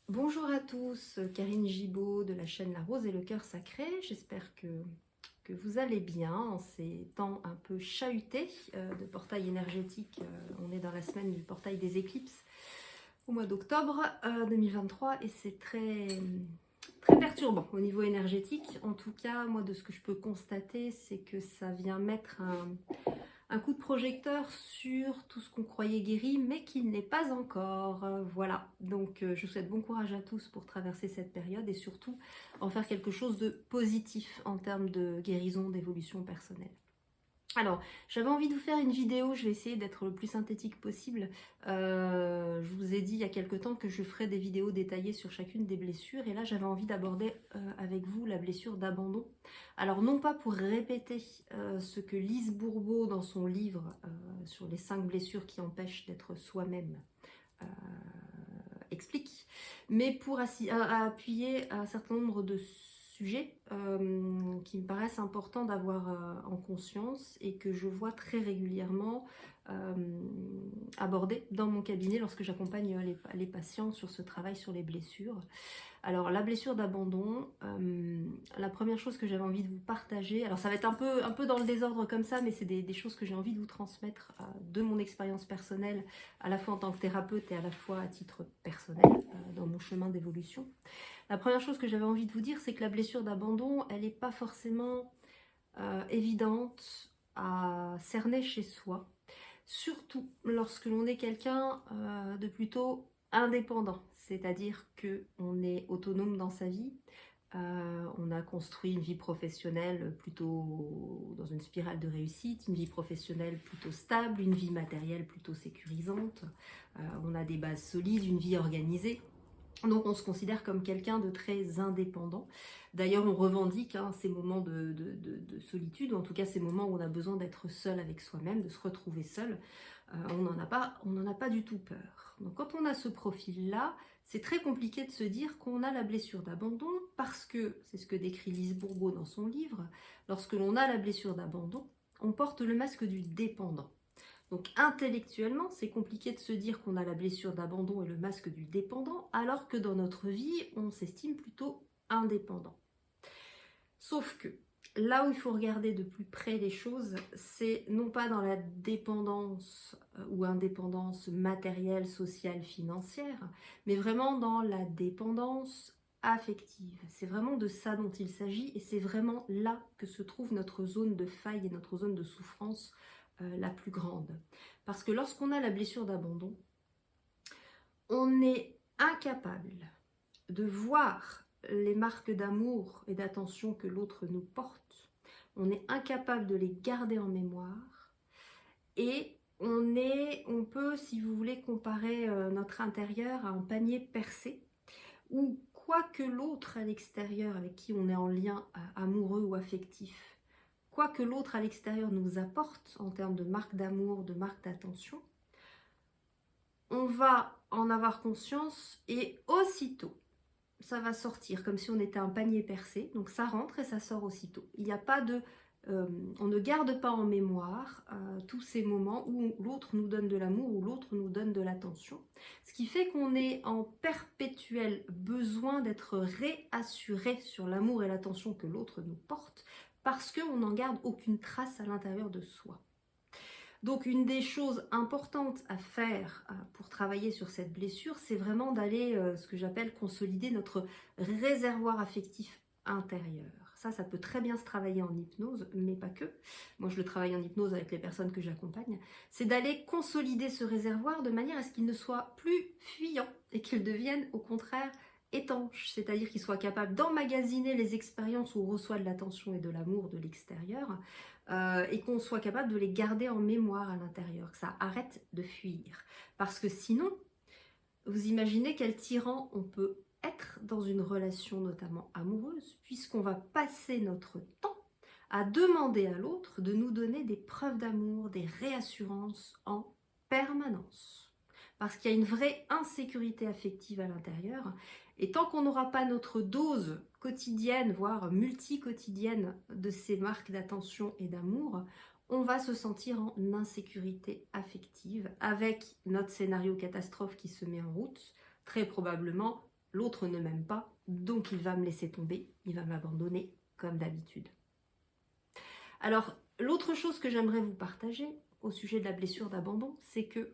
Bonjour à tous, Karine Gibaud de la chaîne La Rose et le Cœur Sacré. J'espère que vous allez bien en ces temps un peu chahutés de portail énergétique. On est dans la semaine du portail des éclipses au mois d'octobre 2023 et c'est très perturbant au niveau énergétique. En tout cas, moi de ce que je peux constater, c'est que ça vient mettre un coup de projecteur sur tout ce qu'on croyait guéri, mais qui n'est pas encore. Voilà, donc je vous souhaite bon courage à tous pour traverser cette période et surtout en faire quelque chose de positif en termes de guérison, d'évolution personnelle. Alors, j'avais envie de vous faire une vidéo, je vais essayer d'être le plus synthétique possible. Je vous ai dit il y a quelque temps que je ferais des vidéos détaillées sur chacune des blessures. Et là, j'avais envie d'aborder avec vous la blessure d'abandon. Alors, non pas pour répéter ce que Lise Bourbeau dans son livre sur les 5 blessures qui empêchent d'être soi-même euh, explique, mais pour appuyer un certain nombre de sujets qui me paraissent importants d'avoir en conscience et que je vois très régulièrement euh, abordés dans mon cabinet lorsque j'accompagne les patients sur ce travail sur les blessures. Alors la blessure d'abandon, la première chose que j'avais envie de vous partager, alors ça va être un peu dans le désordre comme ça, mais c'est des choses que j'ai envie de vous transmettre de mon expérience personnelle, à la fois en tant que thérapeute et à la fois à titre personnel, dans mon chemin d'évolution. La première chose que j'avais envie de vous dire, c'est que la blessure d'abandon, elle n'est pas forcément évidente à cerner chez soi, surtout lorsque l'on est quelqu'un de plutôt indépendant, c'est-à-dire qu'on est autonome dans sa vie, on a construit une vie professionnelle plutôt dans une spirale de réussite, une vie professionnelle plutôt stable, une vie matérielle plutôt sécurisante, on a des bases solides, une vie organisée. Donc on se considère comme quelqu'un de très indépendant. D'ailleurs on revendique ces moments de solitude, ou en tout cas ces moments où on a besoin d'être seul avec soi-même, de se retrouver seul. On n'en a pas du tout peur. Donc quand on a ce profil-là, c'est très compliqué de se dire qu'on a la blessure d'abandon parce que, c'est ce que décrit Lise Bourbeau dans son livre, lorsque l'on a la blessure d'abandon, on porte le masque du dépendant. Donc intellectuellement, c'est compliqué de se dire qu'on a la blessure d'abandon et le masque du dépendant, alors que dans notre vie, on s'estime plutôt indépendant. Sauf que là où il faut regarder de plus près les choses, c'est non pas dans la dépendance ou indépendance matérielle, sociale, financière, mais vraiment dans la dépendance affective. C'est vraiment de ça dont il s'agit et c'est vraiment là que se trouve notre zone de faille et notre zone de souffrance la plus grande. Parce que lorsqu'on a la blessure d'abandon, on est incapable de voir les marques d'amour et d'attention que l'autre nous porte. On est incapable de les garder en mémoire et on peut, si vous voulez, comparer notre intérieur à un panier percé où quoi que l'autre à l'extérieur avec qui on est en lien amoureux ou affectif, quoi que l'autre à l'extérieur nous apporte en termes de marque d'amour, de marque d'attention, on va en avoir conscience et aussitôt, ça va sortir comme si on était un panier percé. Donc ça rentre et ça sort aussitôt. Il n'y a pas de... on ne garde pas en mémoire tous ces moments où l'autre nous donne de l'amour, où l'autre nous donne de l'attention. Ce qui fait qu'on est en perpétuel besoin d'être réassuré sur l'amour et l'attention que l'autre nous porte parce qu'on n'en garde aucune trace à l'intérieur de soi. Donc une des choses importantes à faire pour travailler sur cette blessure, c'est vraiment d'aller, ce que j'appelle consolider notre réservoir affectif intérieur. Ça peut très bien se travailler en hypnose, mais pas que. Moi, je le travaille en hypnose avec les personnes que j'accompagne. C'est d'aller consolider ce réservoir de manière à ce qu'il ne soit plus fuyant et qu'il devienne au contraire étanche, c'est-à-dire qu'il soit capable d'emmagasiner les expériences où on reçoit de l'attention et de l'amour de l'extérieur, et qu'on soit capable de les garder en mémoire à l'intérieur, que ça arrête de fuir. Parce que sinon, vous imaginez quel tyran on peut être dans une relation notamment amoureuse, puisqu'on va passer notre temps à demander à l'autre de nous donner des preuves d'amour, des réassurances en permanence. Parce qu'il y a une vraie insécurité affective à l'intérieur. Et tant qu'on n'aura pas notre dose quotidienne, voire multi-quotidienne de ces marques d'attention et d'amour, on va se sentir en insécurité affective avec notre scénario catastrophe qui se met en route, très probablement l'autre ne m'aime pas, donc il va me laisser tomber, il va m'abandonner comme d'habitude. Alors, l'autre chose que j'aimerais vous partager au sujet de la blessure d'abandon, c'est que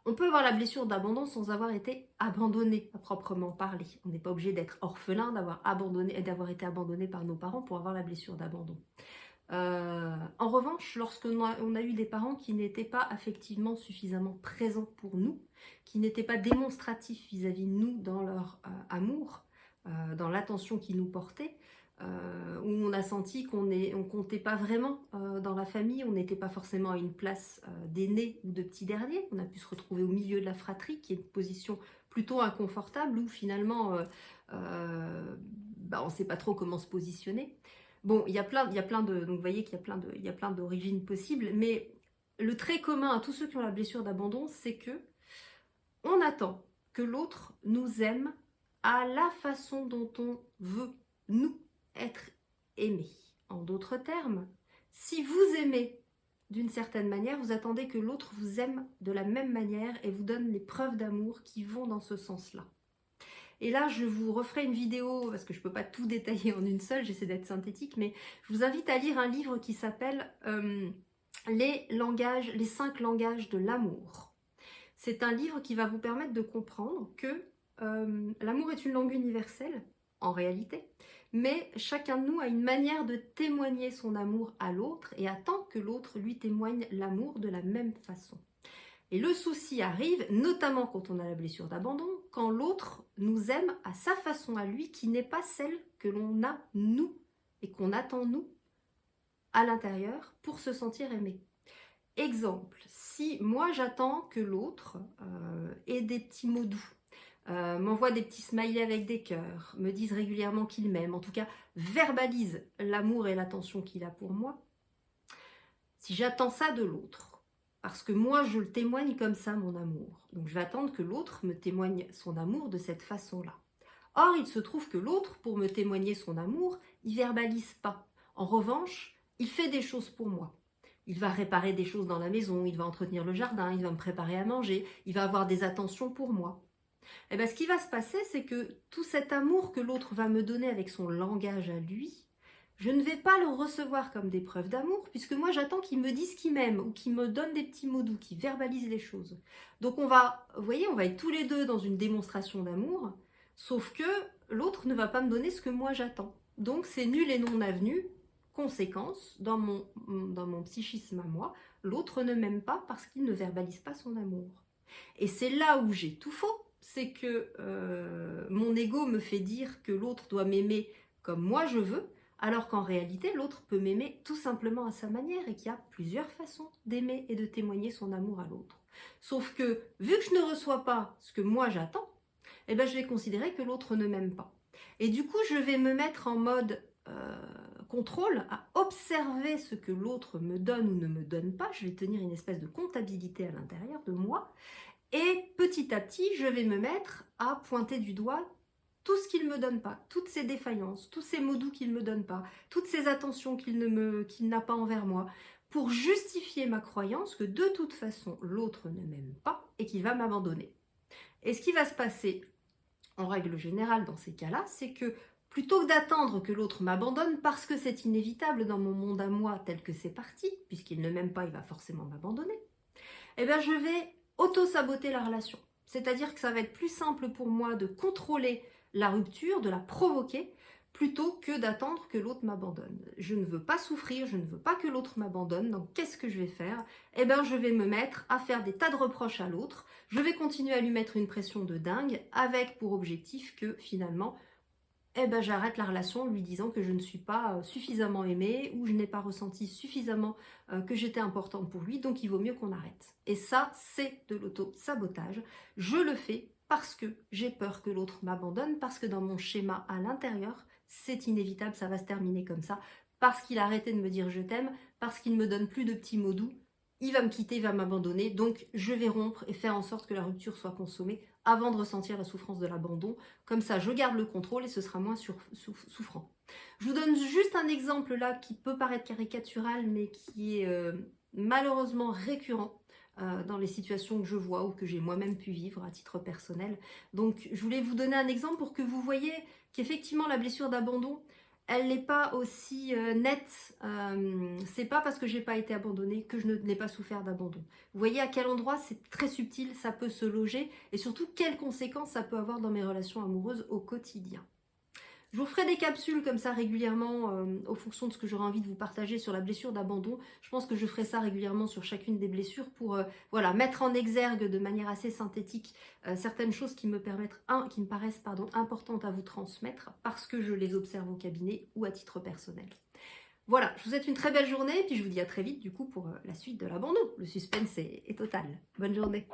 on peut avoir la blessure d'abandon sans avoir été abandonné à proprement parler. On n'est pas obligé d'être orphelin, d'avoir été abandonné par nos parents pour avoir la blessure d'abandon. En revanche, lorsqu'on a eu des parents qui n'étaient pas affectivement suffisamment présents pour nous, qui n'étaient pas démonstratifs vis-à-vis de nous dans leur amour, dans l'attention qu'ils nous portaient, où on a senti qu'on ne comptait pas vraiment dans la famille, on n'était pas forcément à une place d'aîné ou de petit dernier, on a pu se retrouver au milieu de la fratrie, qui est une position plutôt inconfortable, où finalement on ne sait pas trop comment se positionner. Bon, il y a plein de, donc vous voyez qu'il y a plein d'origines possibles, mais le trait commun à tous ceux qui ont la blessure d'abandon, c'est que on attend que l'autre nous aime à la façon dont on veut, nous, être aimés. En d'autres termes, si vous aimez d'une certaine manière, vous attendez que l'autre vous aime de la même manière et vous donne les preuves d'amour qui vont dans ce sens-là. Et là, je vous referai une vidéo, parce que je ne peux pas tout détailler en une seule, j'essaie d'être synthétique, mais je vous invite à lire un livre qui s'appelle les 5 langages de l'amour. C'est un livre qui va vous permettre de comprendre que l'amour est une langue universelle, en réalité, mais chacun de nous a une manière de témoigner son amour à l'autre et attend que l'autre lui témoigne l'amour de la même façon. Et le souci arrive, notamment quand on a la blessure d'abandon, quand l'autre nous aime à sa façon à lui, qui n'est pas celle que l'on a nous, et qu'on attend nous, à l'intérieur, pour se sentir aimé. Exemple, si moi j'attends que l'autre ait des petits mots doux, m'envoie des petits smileys avec des cœurs, me dise régulièrement qu'il m'aime, en tout cas verbalise l'amour et l'attention qu'il a pour moi, si j'attends ça de l'autre, parce que moi, je le témoigne comme ça, mon amour. Donc, je vais attendre que l'autre me témoigne son amour de cette façon-là. Or, il se trouve que l'autre, pour me témoigner son amour, il verbalise pas. En revanche, il fait des choses pour moi. Il va réparer des choses dans la maison, il va entretenir le jardin, il va me préparer à manger, il va avoir des attentions pour moi. Et bien, ce qui va se passer, c'est que tout cet amour que l'autre va me donner avec son langage à lui, je ne vais pas le recevoir comme des preuves d'amour, puisque moi j'attends qu'il me dise qu'il m'aime, ou qu'il me donne des petits mots doux, qu'il verbalise les choses. Donc on va, vous voyez, on va être tous les deux dans une démonstration d'amour, sauf que l'autre ne va pas me donner ce que moi j'attends. Donc c'est nul et non avenu. Conséquence, dans mon psychisme à moi, l'autre ne m'aime pas parce qu'il ne verbalise pas son amour. Et c'est là où j'ai tout faux, c'est que mon ego me fait dire que l'autre doit m'aimer comme moi je veux, alors qu'en réalité, l'autre peut m'aimer tout simplement à sa manière et qu'il y a plusieurs façons d'aimer et de témoigner son amour à l'autre. Sauf que, vu que je ne reçois pas ce que moi j'attends, eh ben, je vais considérer que l'autre ne m'aime pas. Et du coup, je vais me mettre en mode contrôle, à observer ce que l'autre me donne ou ne me donne pas. Je vais tenir une espèce de comptabilité à l'intérieur de moi. Et petit à petit, je vais me mettre à pointer du doigt tout ce qu'il ne me donne pas, toutes ces défaillances, tous ces mots doux qu'il ne me donne pas, toutes ces attentions qu'il n'a pas envers moi, pour justifier ma croyance que de toute façon, l'autre ne m'aime pas et qu'il va m'abandonner. Et ce qui va se passer, en règle générale, dans ces cas-là, c'est que plutôt que d'attendre que l'autre m'abandonne, parce que c'est inévitable dans mon monde à moi tel que c'est parti, puisqu'il ne m'aime pas, il va forcément m'abandonner, eh bien je vais auto-saboter la relation. C'est-à-dire que ça va être plus simple pour moi de contrôler la rupture, de la provoquer, plutôt que d'attendre que l'autre m'abandonne. Je ne veux pas souffrir, je ne veux pas que l'autre m'abandonne, donc qu'est-ce que je vais faire? Eh bien, je vais me mettre à faire des tas de reproches à l'autre, je vais continuer à lui mettre une pression de dingue, avec pour objectif que finalement, eh ben, j'arrête la relation en lui disant que je ne suis pas suffisamment aimée ou je n'ai pas ressenti suffisamment que j'étais importante pour lui, donc il vaut mieux qu'on arrête. Et ça, c'est de l'auto-sabotage. Je le fais parce que j'ai peur que l'autre m'abandonne, parce que dans mon schéma à l'intérieur, c'est inévitable, ça va se terminer comme ça, parce qu'il a arrêté de me dire je t'aime, parce qu'il ne me donne plus de petits mots doux, il va me quitter, il va m'abandonner, donc je vais rompre et faire en sorte que la rupture soit consommée avant de ressentir la souffrance de l'abandon. Comme ça, je garde le contrôle et ce sera moins souffrant. Je vous donne juste un exemple là qui peut paraître caricatural, mais qui est malheureusement récurrent dans les situations que je vois ou que j'ai moi-même pu vivre à titre personnel. Donc je voulais vous donner un exemple pour que vous voyez qu'effectivement la blessure d'abandon, elle n'est pas aussi nette. C'est pas parce que j'ai pas été abandonnée que je n'ai pas souffert d'abandon. Vous voyez à quel endroit c'est très subtil, ça peut se loger et surtout quelles conséquences ça peut avoir dans mes relations amoureuses au quotidien. Je vous ferai des capsules comme ça régulièrement au fonction de ce que j'aurai envie de vous partager sur la blessure d'abandon. Je pense que je ferai ça régulièrement sur chacune des blessures pour voilà, mettre en exergue de manière assez synthétique certaines choses qui me paraissent importantes à vous transmettre parce que je les observe au cabinet ou à titre personnel. Voilà, je vous souhaite une très belle journée et puis je vous dis à très vite du coup pour la suite de l'abandon. Le suspense est total. Bonne journée.